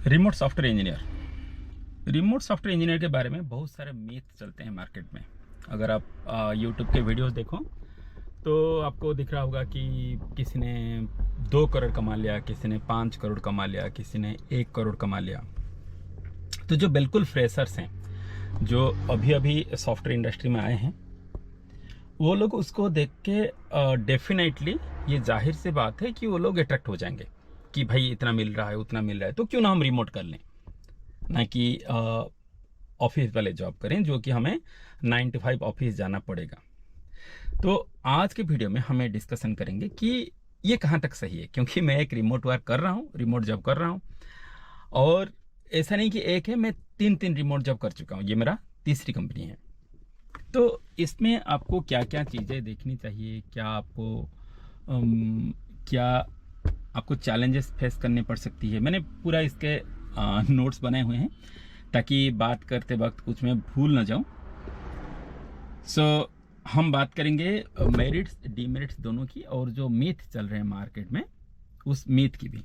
Remote software engineer के बारे में बहुत सारे मीथ चलते हैं मार्केट में। अगर आप यूट्यूब के वीडियोस देखो तो आपको दिख रहा होगा कि किसी ने 2 करोड़ कमा लिया, किसी ने 5 करोड़ कमा लिया, किसी ने 1 करोड़ कमा लिया। तो जो बिल्कुल फ्रेशर्स हैं, जो अभी अभी सॉफ्टवेयर इंडस्ट्री में आए हैं, वो लोग उसको देख के डेफिनेटली ये जाहिर सी बात है कि वो लोग अट्रैक्ट हो जाएंगे कि भाई इतना मिल रहा है, उतना मिल रहा है, तो क्यों ना हम रिमोट कर लें, ना कि ऑफिस वाले जॉब करें जो कि हमें 9 to 5 ऑफिस जाना पड़ेगा। तो आज के वीडियो में हमें डिस्कशन करेंगे कि ये कहाँ तक सही है, क्योंकि मैं एक रिमोट वर्क कर रहा हूँ, रिमोट जॉब कर रहा हूँ। और ऐसा नहीं कि एक है, मैं 3 रिमोट जॉब कर चुका हूँ। ये मेरा तीसरी कंपनी है। तो इसमें आपको क्या क्या चीज़ें देखनी चाहिए, क्या आपको चैलेंजेस फेस करने पड़ सकती है। मैंने पूरा इसके नोट्स बनाए हुए हैं ताकि बात करते वक्त कुछ मैं भूल ना जाऊं। हम बात करेंगे मेरिट्स डीमेरिट्स दोनों की, और जो मीथ चल रहे हैं मार्केट में उस मीथ की भी।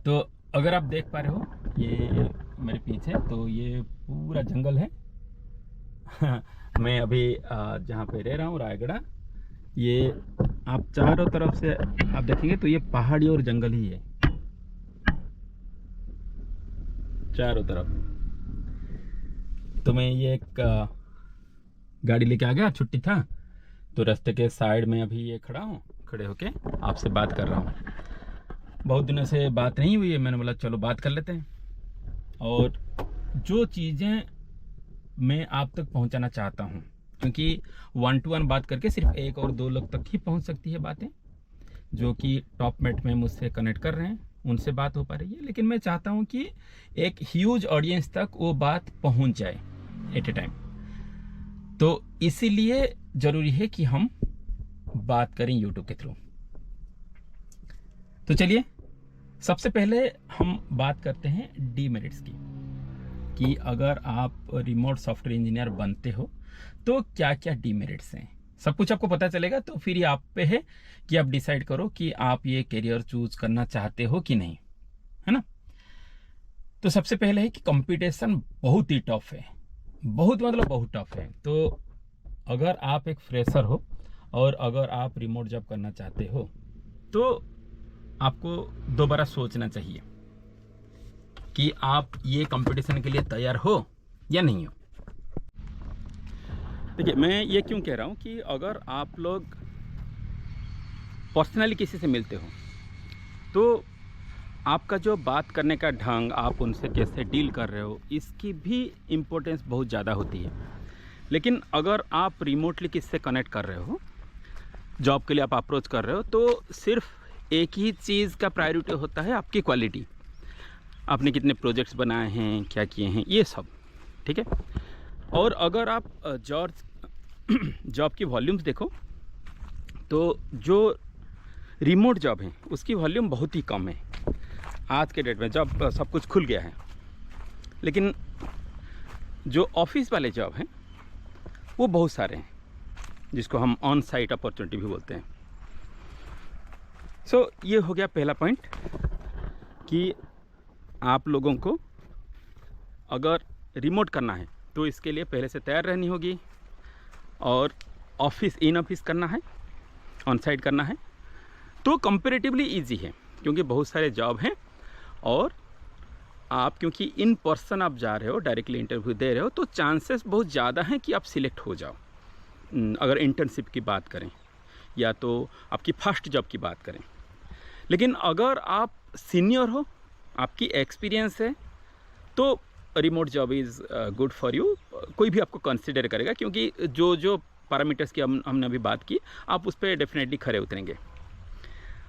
तो अगर आप देख पा रहे हो, ये मेरे पीछे तो ये पूरा जंगल है। मैं अभी जहाँ पे रह रहा हूँ, रायगढ़, ये आप चारों तरफ से आप देखेंगे तो ये पहाड़ी और जंगल ही है चारों तरफ। तो मैं ये एक गाड़ी लेके आ गया, छुट्टी था तो रास्ते के साइड में अभी ये खड़ा हूँ, खड़े होके आपसे बात कर रहा हूँ। बहुत दिनों से बात नहीं हुई है, मैंने बोला चलो बात कर लेते हैं। और जो चीज़ें मैं आप तक पहुंचाना चाहता हूं, क्योंकि 1 to 1 बात करके सिर्फ 1 और 2 लोग तक ही पहुंच सकती है बातें, जो कि टॉप मेट में मुझसे कनेक्ट कर रहे हैं, उनसे बात हो पा रही है। लेकिन मैं चाहता हूं कि एक ह्यूज ऑडियंस तक वो बात पहुंच जाए एट ए टाइम। तो इसीलिए जरूरी है कि हम बात करें यूट्यूब के थ्रू। तो चलिए सबसे पहले हम बात करते हैं डीमेरिट्स की, कि अगर आप रिमोट सॉफ्टवेयर इंजीनियर बनते हो तो क्या क्या डीमेरिट्स हैं। सब कुछ आपको पता चलेगा, तो फिर ये आप पे है कि आप डिसाइड करो कि आप ये करियर चूज करना चाहते हो कि नहीं, है ना। तो सबसे पहले है कि कंपटीशन बहुत ही टफ है, बहुत मतलब बहुत टफ है। तो अगर आप एक फ्रेशर हो और अगर आप रिमोट जॉब करना चाहते हो तो आपको दोबारा सोचना चाहिए कि आप ये कंपटीशन के लिए तैयार हो या नहीं हो। देखिए, मैं ये क्यों कह रहा हूँ कि अगर आप लोग पर्सनली किसी से मिलते हो तो आपका जो बात करने का ढंग, आप उनसे कैसे डील कर रहे हो, इसकी भी इम्पोर्टेंस बहुत ज़्यादा होती है। लेकिन अगर आप रिमोटली किससे कनेक्ट कर रहे हो, जॉब के लिए आप अप्रोच कर रहे हो, तो सिर्फ एक ही चीज़ का प्रायोरिटी होता है, आपकी क्वालिटी। आपने कितने प्रोजेक्ट्स बनाए हैं, क्या किए हैं, ये सब ठीक है। और अगर आप जॉब की वॉल्यूम्स देखो तो जो रिमोट जॉब है उसकी वॉल्यूम बहुत ही कम है आज के डेट में, जब सब कुछ खुल गया है। लेकिन जो ऑफिस वाले जॉब हैं वो बहुत सारे हैं, जिसको हम ऑन साइट अपॉर्चुनिटी भी बोलते हैं। ये हो गया पहला पॉइंट कि आप लोगों को अगर रिमोट करना है तो इसके लिए पहले से तैयार रहनी होगी, और इन ऑफिस करना है, ऑन साइट करना है तो कंपैरेटिवली इजी है, क्योंकि बहुत सारे जॉब हैं। और आप क्योंकि इन पर्सन आप जा रहे हो, डायरेक्टली इंटरव्यू दे रहे हो, तो चांसेस बहुत ज़्यादा हैं कि आप सिलेक्ट हो जाओ। अगर इंटर्नशिप की बात करें या तो आपकी फर्स्ट जॉब की बात करें। लेकिन अगर आप सीनियर हो, आपकी एक्सपीरियंस है, तो remote job is good for you. कोई भी आपको कंसिडर करेगा, क्योंकि जो जो पैरामीटर्स की हमने अभी बात की, आप उस पर डेफिनेटली खरे उतरेंगे।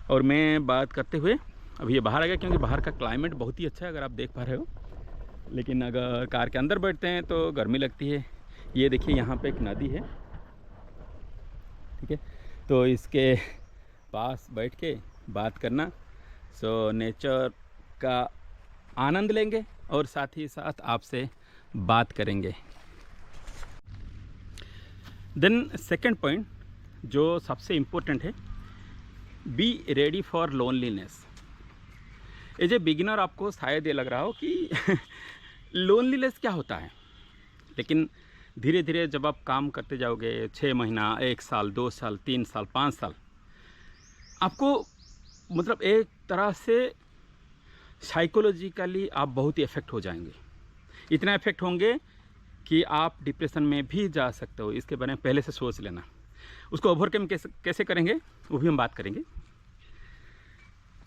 और मैं बात करते हुए अभी ये बाहर आ गया, क्योंकि बाहर का क्लाइमेट बहुत ही अच्छा है, अगर आप देख पा रहे हो। लेकिन अगर कार के अंदर बैठते हैं तो गर्मी लगती है। ये देखिए, यहाँ पे एक नदी है, ठीक है, तो इसके पास बैठ के बात करना, नेचर का आनंद लेंगे और साथ ही साथ आपसे बात करेंगे। देन सेकंड पॉइंट जो सबसे इम्पोर्टेंट है, be ready for loneliness. As a beginner आपको शायद ये लग रहा हो कि लोनलीनेस क्या होता है, लेकिन धीरे धीरे जब आप काम करते जाओगे 6 महीना, 1 साल, 2 साल, 3 साल, 5 साल, आपको मतलब एक तरह से साइकोलॉजिकली आप बहुत ही इफ़ेक्ट हो जाएंगे। इतना इफ़ेक्ट होंगे कि आप डिप्रेशन में भी जा सकते हो। इसके बारे में पहले से सोच लेना। उसको ओवरकम कैसे करेंगे वो भी हम बात करेंगे।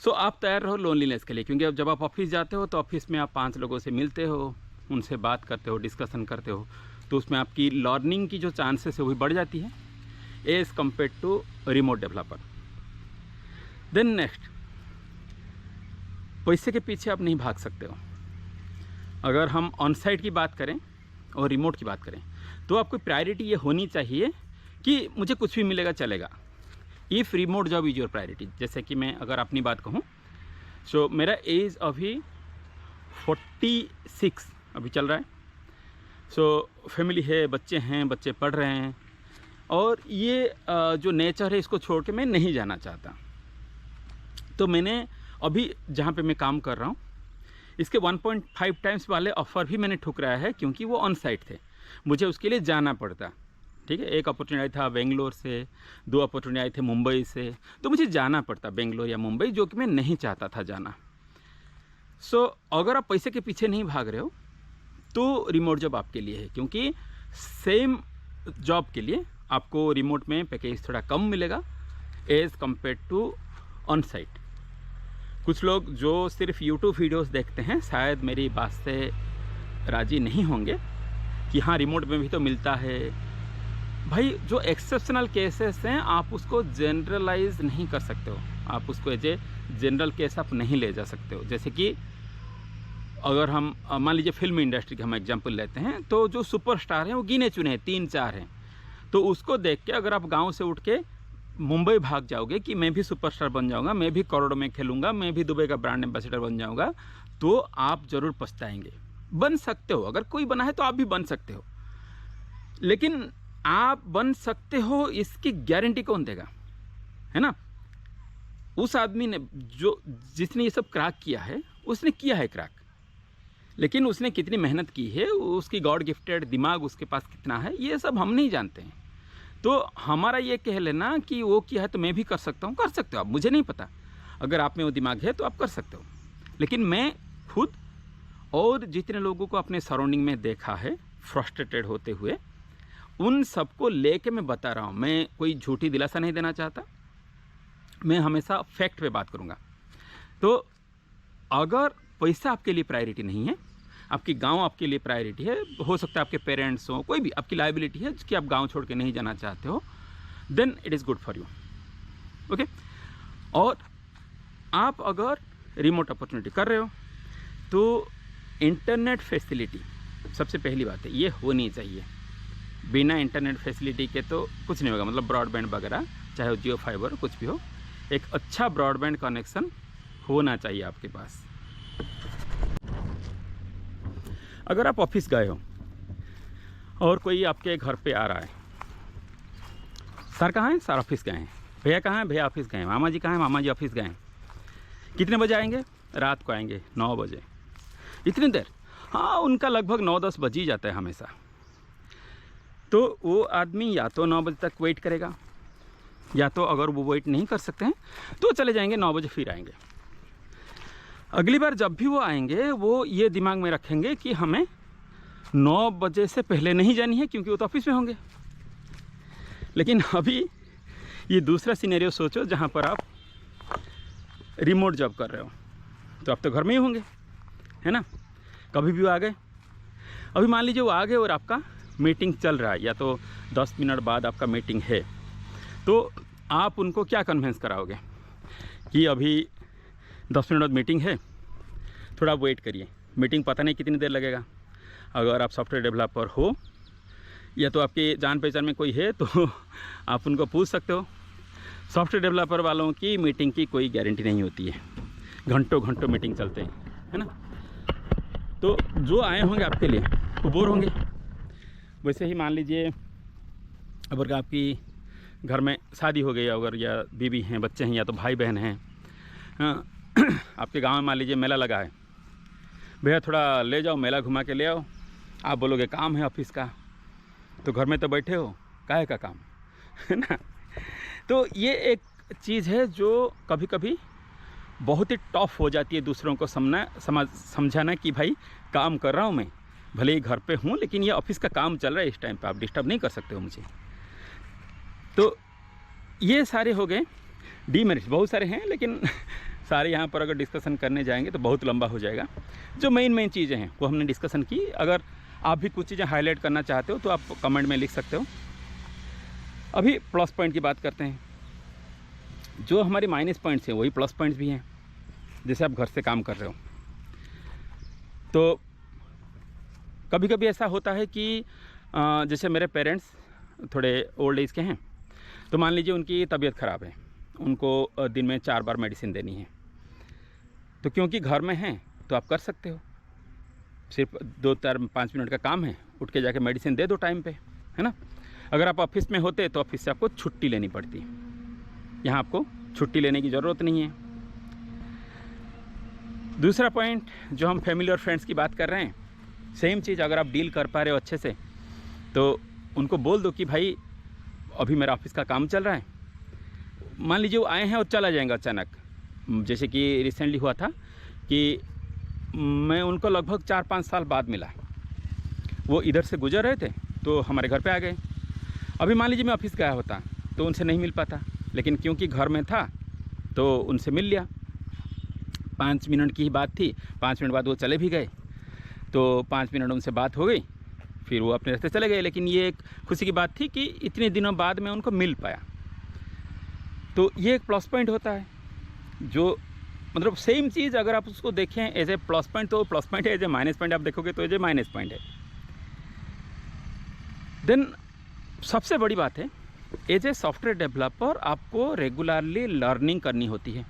सो आप तैयार रहो लोनलीनेस के लिए, क्योंकि अब जब आप ऑफिस जाते हो तो ऑफिस में आप 5 लोगों से मिलते हो, उनसे बात करते हो, डिस्कशन करते हो, तो उसमें आपकी लर्निंग की जो चांसेस है वो भी बढ़ जाती है as compare to remote developer. Then next, पैसे के पीछे आप नहीं भाग सकते हो। अगर हम ऑन साइट की बात करें और रिमोट की बात करें तो आपको प्रायोरिटी ये होनी चाहिए कि मुझे कुछ भी मिलेगा चलेगा। If remote job is your priority, जैसे कि मैं अगर अपनी बात कहूँ, सो मेरा एज अभी 46 अभी चल रहा है। सो फैमिली है, बच्चे हैं, बच्चे पढ़ रहे हैं, और ये जो नेचर है इसको छोड़ के मैं नहीं जाना चाहता। तो मैंने अभी जहाँ पे मैं काम कर रहा हूँ इसके 1.5 टाइम्स वाले ऑफ़र भी मैंने ठुकराया है, क्योंकि वो ऑन साइट थे, मुझे उसके लिए जाना पड़ता। ठीक है, एक अपॉर्चुनिटी था बेंगलोर से, 2 अपॉर्चुनिटी आए थे मुंबई से, तो मुझे जाना पड़ता बेंगलोर या मुंबई, जो कि मैं नहीं चाहता था जाना। सो अगर आप पैसे के पीछे नहीं भाग रहे हो तो रिमोट जॉब आपके लिए है, क्योंकि सेम जॉब के लिए आपको रिमोट में पैकेज थोड़ा कम मिलेगा as compare to on site. कुछ लोग जो सिर्फ यूट्यूब वीडियोस देखते हैं शायद मेरी बात से राज़ी नहीं होंगे कि हाँ रिमोट में भी तो मिलता है। भाई जो एक्सेप्शनल केसेस हैं आप उसको जनरलाइज नहीं कर सकते हो, आप उसको एज ए जनरल केस आप नहीं ले जा सकते हो। जैसे कि अगर हम मान लीजिए फिल्म इंडस्ट्री का हम एग्जांपल लेते हैं, तो जो सुपरस्टार हैं वो गिने चुने हैं, 3-4 हैं, तो उसको देख के अगर आप गांव से उठ के मुंबई भाग जाओगे कि मैं भी सुपरस्टार बन जाऊंगा, मैं भी करोड़ों में खेलूंगा, मैं भी दुबई का ब्रांड एम्बेसडर बन जाऊंगा, तो आप ज़रूर पछताएंगे। बन सकते हो, अगर कोई बना है तो आप भी बन सकते हो, लेकिन आप बन सकते हो इसकी गारंटी कौन देगा, है ना? उस आदमी ने जिसने ये सब क्रैक किया है उसने किया है क्रैक, लेकिन उसने कितनी मेहनत की है, उसकी गॉड गिफ्टेड दिमाग उसके पास कितना है, ये सब हम नहीं जानते हैं। तो हमारा ये कह लेना कि वो किया है तो मैं भी कर सकता हूँ, कर सकते हो आप, मुझे नहीं पता, अगर आप में वो दिमाग है तो आप कर सकते हो। लेकिन मैं खुद और जितने लोगों को अपने सराउंडिंग में देखा है फ्रस्ट्रेटेड होते हुए, उन सबको लेके मैं बता रहा हूँ। मैं कोई झूठी दिलासा नहीं देना चाहता, मैं हमेशा फैक्ट पे बात करूँगा। तो अगर पैसा आपके लिए प्रायोरिटी नहीं है, आपकी गांव आपके लिए प्रायोरिटी है, हो सकता है आपके पेरेंट्स हो, कोई भी आपकी लायबिलिटी है कि आप गांव छोड़ के नहीं जाना चाहते हो, then it is good for you. Okay, और आप अगर रिमोट अपॉर्चुनिटी कर रहे हो तो इंटरनेट फैसिलिटी सबसे पहली बात है, ये होनी चाहिए। बिना इंटरनेट फैसिलिटी के तो कुछ नहीं होगा, मतलब ब्रॉडबैंड वगैरह, चाहे वो जियो फाइबर कुछ भी हो, एक अच्छा ब्रॉडबैंड कनेक्शन होना चाहिए आपके पास। अगर आप ऑफिस गए हो और कोई आपके घर पे आ रहा है, सर कहाँ हैं? सर ऑफिस गए हैं। भैया कहाँ हैं? भैया ऑफिस गए हैं। मामा जी कहाँ हैं? मामा जी ऑफिस गए हैं। कितने बजे आएंगे? रात को आएंगे 9 बजे। इतनी देर? हाँ, उनका लगभग 9-10 बज ही जाता है हमेशा। तो वो आदमी या तो 9 बजे तक वेट करेगा, या तो अगर वो वेट नहीं कर सकते हैं तो चले जाएंगे 9 बजे, फिर आएंगे। अगली बार जब भी वो आएंगे वो ये दिमाग में रखेंगे कि हमें 9 बजे से पहले नहीं जानी है, क्योंकि वो तो ऑफिस में होंगे। लेकिन अभी ये दूसरा सिनेरियो सोचो जहाँ पर आप रिमोट जॉब कर रहे हो, तो आप तो घर में ही होंगे, है ना? कभी भी वो आ गए, अभी मान लीजिए वो आ गए और आपका मीटिंग चल रहा है, या तो 10 मिनट बाद आपका मीटिंग है, तो आप उनको क्या कन्विंस कराओगे कि अभी 10 मिनट बाद मीटिंग है, थोड़ा वेट करिए, मीटिंग पता नहीं कितनी देर लगेगा। अगर आप सॉफ्टवेयर डेवलपर हो या तो आपके जान पहचान में कोई है तो आप उनको पूछ सकते हो। सॉफ्टवेयर डेवलपर वालों की मीटिंग की कोई गारंटी नहीं होती है, घंटों घंटों मीटिंग चलते हैं, है ना? तो जो आए होंगे आपके लिए वो बोर होंगे। वैसे ही मान लीजिए अगर आपकी घर में शादी हो गई, अगर या बीवी हैं, बच्चे हैं, या तो भाई बहन हैं, हाँ, आपके गांव में मान लीजिए मेला लगा है, भैया थोड़ा ले जाओ, मेला घुमा के ले आओ। आप बोलोगे काम है ऑफिस का, तो घर में तो बैठे हो, काहे का काम है ना। तो ये एक चीज़ है जो कभी कभी बहुत ही टफ हो जाती है दूसरों को समझाना कि भाई काम कर रहा हूँ मैं, भले ही घर पे हूँ, लेकिन ये ऑफिस का काम चल रहा है, इस टाइम पे आप डिस्टर्ब नहीं कर सकते हो मुझे। तो ये सारे हो गए डीमेरिट्स, बहुत सारे हैं लेकिन सारे यहाँ पर अगर डिस्कशन करने जाएंगे तो बहुत लंबा हो जाएगा। जो मेन चीज़ें हैं वो हमने डिस्कशन की। अगर आप भी कुछ चीज़ें हाईलाइट करना चाहते हो तो आप कमेंट में लिख सकते हो। अभी प्लस पॉइंट की बात करते हैं। जो हमारे माइनस पॉइंट्स हैं वही प्लस पॉइंट्स भी हैं। जैसे आप घर से काम कर रहे हो तो कभी कभी ऐसा होता है कि जैसे मेरे पेरेंट्स थोड़े ओल्ड एज के हैं, तो मान लीजिए उनकी तबीयत ख़राब है, उनको दिन में 4 बार मेडिसिन देनी है। तो क्योंकि घर में हैं तो आप कर सकते हो, सिर्फ 2-5 मिनट का काम है, उठ के जाके मेडिसिन दे दो टाइम पे, है ना। अगर आप ऑफिस में होते तो ऑफिस से आपको छुट्टी लेनी पड़ती, यहाँ आपको छुट्टी लेने की ज़रूरत नहीं है। दूसरा पॉइंट, जो हम फैमिली और फ्रेंड्स की बात कर रहे हैं, सेम चीज़ अगर आप डील कर पा रहे हो अच्छे से तो उनको बोल दो कि भाई अभी मेरा ऑफिस का काम चल रहा है। मान लीजिए वो आए हैं और चला जाएंगे अचानक, जैसे कि रिसेंटली हुआ था कि मैं उनको लगभग 4-5 साल बाद मिला। वो इधर से गुजर रहे थे तो हमारे घर पे आ गए। अभी मान लीजिए मैं ऑफिस गया होता तो उनसे नहीं मिल पाता, लेकिन क्योंकि घर में था तो उनसे मिल लिया। 5 मिनट की ही बात थी, 5 मिनट बाद वो चले भी गए, तो 5 मिनट उनसे बात हो गई, फिर वो अपने रास्ते चले गए। लेकिन ये एक खुशी की बात थी कि इतने दिनों बाद मैं उनको मिल पाया। तो ये एक प्लस पॉइंट होता है, जो मतलब सेम चीज़ अगर आप उसको देखें एज ए प्लस पॉइंट तो प्लस पॉइंट है, एज ए माइनस पॉइंट आप देखोगे तो एज ए माइनस पॉइंट है। देन सबसे बड़ी बात है, एज ए सॉफ्टवेयर डेवलपर आपको रेगुलरली लर्निंग करनी होती है,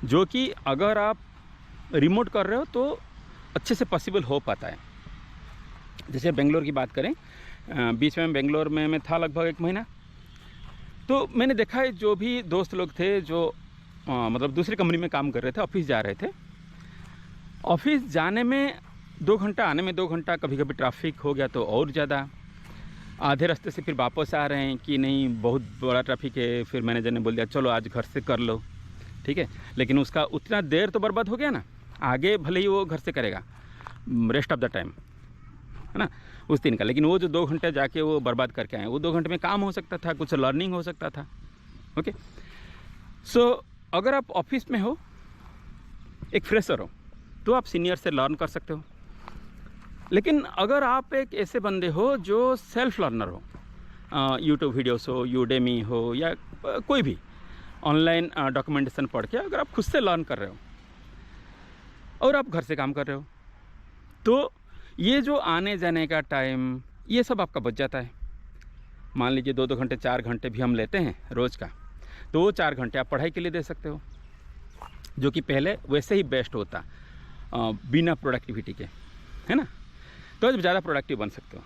जो कि अगर आप रिमोट कर रहे हो तो अच्छे से पॉसिबल हो पाता है। जैसे बेंगलोर की बात करें, बीच में बेंगलोर में मैं था लगभग 1 महीना, तो मैंने देखा है जो भी दोस्त लोग थे जो मतलब दूसरी कंपनी में काम कर रहे थे, ऑफिस जा रहे थे, ऑफिस जाने में 2 घंटा, आने में 2 घंटा, कभी कभी ट्रैफिक हो गया तो और ज़्यादा, आधे रास्ते से फिर वापस आ रहे हैं कि नहीं बहुत बड़ा ट्रैफिक है, फिर मैनेजर ने बोल दिया चलो आज घर से कर लो, ठीक है। लेकिन उसका उतना देर तो बर्बाद हो गया ना, आगे भले ही वो घर से करेगा रेस्ट ऑफ द टाइम, है ना, उस दिन का। लेकिन वो जो 2 घंटे जाके वो बर्बाद करके आए, वो 2 घंटे में काम हो सकता था, कुछ लर्निंग हो सकता था। ओके, सो अगर आप ऑफिस में हो, एक फ्रेशर हो, तो आप सीनियर से लर्न कर सकते हो। लेकिन अगर आप एक ऐसे बंदे हो जो सेल्फ लर्नर हो, यूट्यूब वीडियोस हो, यूडेमी हो, या कोई भी ऑनलाइन डॉक्यूमेंटेशन पढ़ के अगर आप खुद से लर्न कर रहे हो और आप घर से काम कर रहे हो, तो ये जो आने जाने का टाइम ये सब आपका बच जाता है। मान लीजिए 2-2 घंटे 4 घंटे भी हम लेते हैं रोज़ का, तो वो 4 घंटे आप पढ़ाई के लिए दे सकते हो, जो कि पहले वैसे ही बेस्ट होता बिना प्रोडक्टिविटी के, है ना। तो जब ज़्यादा प्रोडक्टिव बन सकते हो।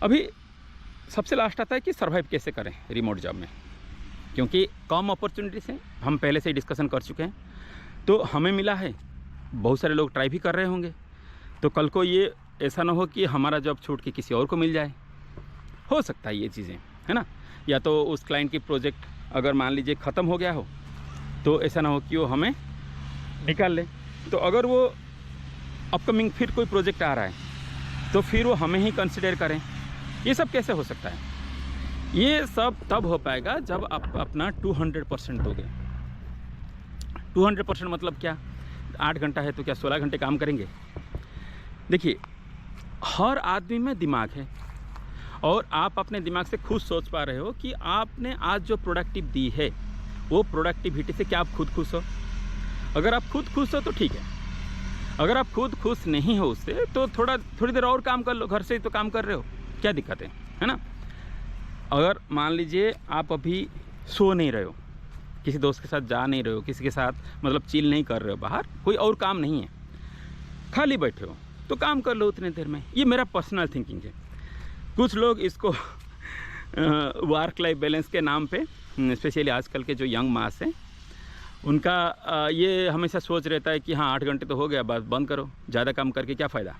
अभी सबसे लास्ट आता है कि सर्वाइव कैसे करें रिमोट जॉब में, क्योंकि कम अपॉर्चुनिटीज़ हैं, हम पहले से ही डिस्कशन कर चुके हैं। तो हमें मिला है, बहुत सारे लोग ट्राई भी कर रहे होंगे, तो कल को ये ऐसा ना हो कि हमारा जॉब छूट के किसी और को मिल जाए। हो सकता है ये चीज़ें, है ना, या तो उस क्लाइंट की प्रोजेक्ट अगर मान लीजिए ख़त्म हो गया हो तो ऐसा ना हो कि वो हमें निकाल ले। तो अगर वो अपकमिंग फिर कोई प्रोजेक्ट आ रहा है तो फिर वो हमें ही कंसिडर करें। ये सब कैसे हो सकता है? ये सब तब हो पाएगा जब आप अपना 200% दोगे। 200% मतलब क्या? 8 घंटा है तो क्या 16 घंटे काम करेंगे? देखिए, हर आदमी में दिमाग है और आप अपने दिमाग से खुद सोच पा रहे हो कि आपने आज जो प्रोडक्टिव दी है वो प्रोडक्टिविटी से क्या आप खुद खुश हो? अगर आप खुद खुश हो तो ठीक है, अगर आप खुद खुश नहीं हो उससे तो थोड़ी देर और काम कर लो, घर से ही तो काम कर रहे हो, क्या दिक्कत है ना। अगर मान लीजिए आप अभी सो नहीं रहे हो, किसी दोस्त के साथ जा नहीं रहे हो, किसी के साथ मतलब चिल नहीं कर रहे हो, बाहर कोई और काम नहीं है, खाली बैठे हो, तो काम कर लो उतने देर में। ये मेरा पर्सनल थिंकिंग है। कुछ लोग इसको वर्क लाइफ बैलेंस के नाम पे, स्पेशली आजकल के जो यंग मास हैं, उनका ये हमेशा सोच रहता है कि हाँ 8 घंटे तो हो गया, बस बंद करो, ज़्यादा काम करके क्या फ़ायदा।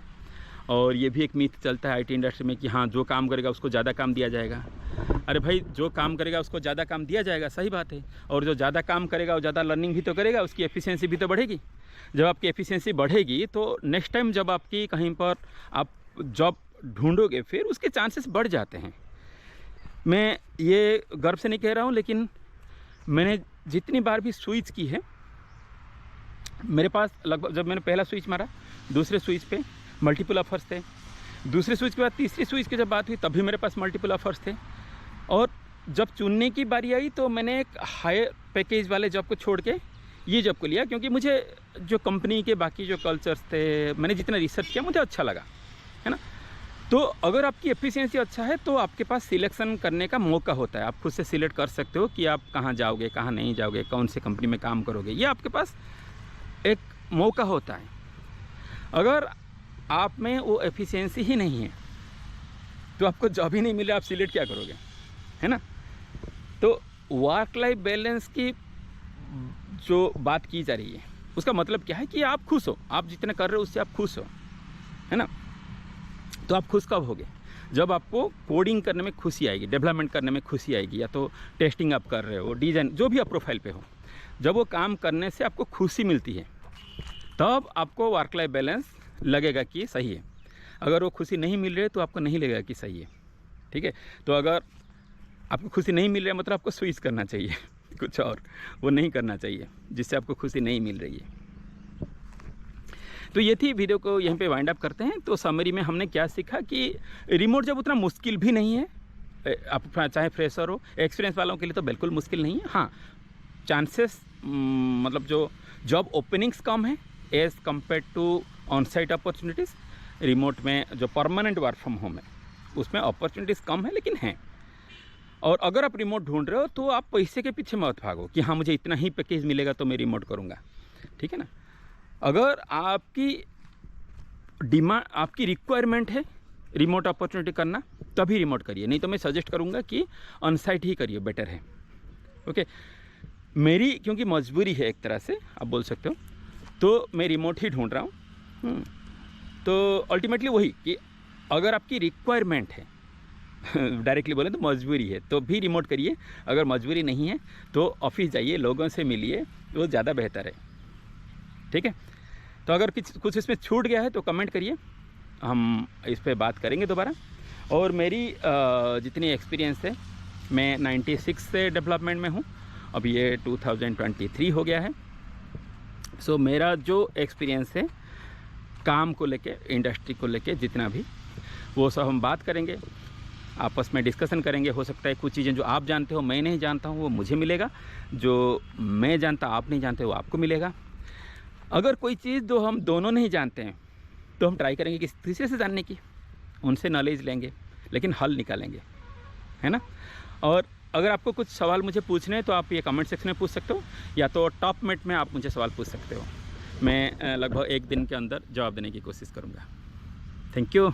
और ये भी एक मिथ चलता है आईटी इंडस्ट्री में कि हाँ जो काम करेगा उसको ज़्यादा काम दिया जाएगा। अरे भाई, जो काम करेगा उसको ज़्यादा काम दिया जाएगा, सही बात है। और जो ज़्यादा काम करेगा वो ज़्यादा लर्निंग भी तो करेगा, उसकी एफिशिएंसी भी तो बढ़ेगी। जब आपकी एफिशिएंसी बढ़ेगी तो नेक्स्ट टाइम जब आपकी कहीं पर आप जॉब ढूंढोगे फिर उसके चांसेस बढ़ जाते हैं। मैं ये गर्व से नहीं कह रहा हूँ, लेकिन मैंने जितनी बार भी स्विच की है, मेरे पास लगभग, जब मैंने पहला स्विच मारा, दूसरे स्विच पे मल्टीपल ऑफर्स थे, दूसरे स्विच के बाद तीसरी स्विच की जब बात हुई तब भी मेरे पास मल्टीपल ऑफर्स थे। और जब चुनने की बारी आई तो मैंने एक हायर पैकेज वाले जॉब को छोड़ के ये जॉब को लिया, क्योंकि मुझे जो कंपनी के बाकी जो कल्चर्स थे, मैंने जितना रिसर्च किया मुझे अच्छा लगा, है ना। तो अगर आपकी एफिशिएंसी अच्छा है तो आपके पास सिलेक्शन करने का मौका होता है। आप खुद से सिलेक्ट कर सकते हो कि आप कहाँ जाओगे, कहाँ नहीं जाओगे, कौन सी कंपनी में काम करोगे, ये आपके पास एक मौका होता है। अगर आप में वो एफिशिएंसी ही नहीं है तो आपको जॉब ही नहीं मिले, आप सिलेक्ट क्या करोगे, है ना। तो वर्क लाइफ बैलेंस की जो बात की जा रही है उसका मतलब क्या है कि आप खुश हो, आप जितना कर रहे हो उससे आप खुश हो, है ना। तो आप खुश कब होगे? जब आपको कोडिंग करने में खुशी आएगी, डेवलपमेंट करने में खुशी आएगी, या तो टेस्टिंग आप कर रहे हो, डिज़ाइन, जो भी आप प्रोफाइल पे हो, जब वो काम करने से आपको खुशी मिलती है तब आपको वर्क लाइफ बैलेंस लगेगा कि सही है। अगर वो खुशी नहीं मिल रही है तो आपको नहीं लगेगा कि सही है, ठीक है। तो अगर आपको खुशी नहीं मिल रही है मतलब आपको स्विच करना चाहिए कुछ और, वो नहीं करना चाहिए जिससे आपको खुशी नहीं मिल रही है। तो ये थी, वीडियो को यहीं पे वाइंड अप करते हैं। तो समरी में हमने क्या सीखा कि रिमोट जब उतना मुश्किल भी नहीं है, आप चाहे फ्रेशर हो, एक्सपीरियंस वालों के लिए तो बिल्कुल मुश्किल नहीं है। हाँ, चांसेस मतलब जो जॉब ओपनिंग्स कम है as compare to on site opportunities. Remote में जो परमानेंट वर्क फ्रॉम होम है उसमें अपॉर्चुनिटीज़ कम है, लेकिन हैं। और अगर आप रिमोट ढूंढ रहे हो तो आप पैसे के पीछे मत भागो कि हाँ मुझे इतना ही पैकेज मिलेगा तो मैं रिमोट करूँगा, ठीक है ना। अगर आपकी डिमांड, आपकी रिक्वायरमेंट है रिमोट अपॉर्चुनिटी करना, तभी रिमोट करिए, नहीं तो मैं सजेस्ट करूँगा कि ऑन साइट ही करिए, बेटर है। ओके, मेरी क्योंकि मजबूरी है एक तरह से आप बोल सकते हो, तो मैं रिमोट ही ढूंढ रहा हूँ। तो अल्टीमेटली वही कि अगर आपकी रिक्वायरमेंट है डायरेक्टली बोले तो मजबूरी है तो भी रिमोट करिए, अगर मजबूरी नहीं है तो ऑफिस जाइए, लोगों से मिलिए, वो ज़्यादा बेहतर है, ठीक है। तो अगर कुछ इसमें छूट गया है तो कमेंट करिए, हम इस पर बात करेंगे दोबारा। और मेरी जितनी एक्सपीरियंस है, मैं 96 से डेवलपमेंट में हूँ, अब ये 2023 हो गया है। सो मेरा जो एक्सपीरियंस है काम को लेके, इंडस्ट्री को लेके, जितना भी, वो सब हम बात करेंगे, आपस में डिस्कशन करेंगे। हो सकता है कुछ चीज़ें जो आप जानते हो मैं नहीं जानता हूँ वो मुझे मिलेगा, जो मैं जानता आप नहीं जानते वो आपको मिलेगा। अगर कोई चीज़ जो हम दोनों नहीं जानते हैं तो हम ट्राई करेंगे किसी तीसरे से जानने की, उनसे नॉलेज लेंगे, लेकिन हल निकालेंगे, है ना। और अगर आपको कुछ सवाल मुझे पूछने हैं तो आप ये कमेंट सेक्शन में पूछ सकते हो, या तो टॉप मिनट में आप मुझे सवाल पूछ सकते हो। मैं लगभग 1 दिन के अंदर जवाब देने की कोशिश करूँगा। Thank you.